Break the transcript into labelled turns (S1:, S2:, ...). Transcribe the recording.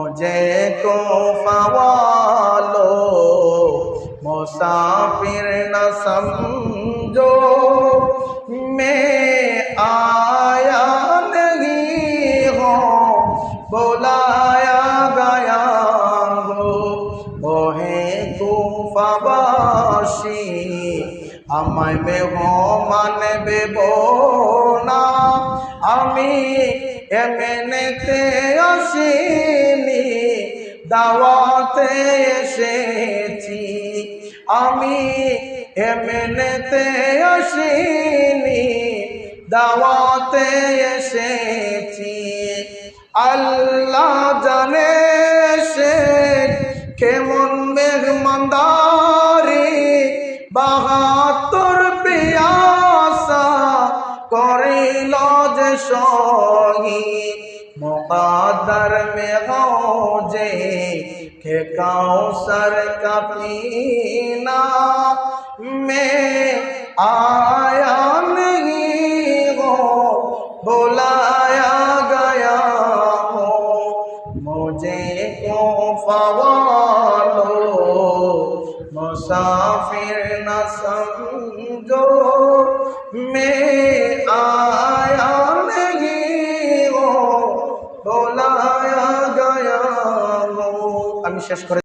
S1: मुझे तोहफा वालो मुसाफिर न समझो, मैं आया नहीं हूँ बुलाया गया हो। ओहे तूफाबासी আমায় মানবে না, আমি এমনিতে আসিনি দাওয়াতে এসেছি। আমি এমনিতে আসিনি দাওয়াতে এসেছি। আল্লাহ জানে সে কেমন মেহমানদারি, ৭২ পিয়াসা করিল যে শহীদ। মুকদ্দর মে হৌজে কে কাউসার কা পীনা, মে আয়া नहीं हो बुलाया गया हो। मुझे तोहफा वालो मुसाफिर न समझो, मैं आया नहीं हो बुलाया गया हो। আমি শেষ করে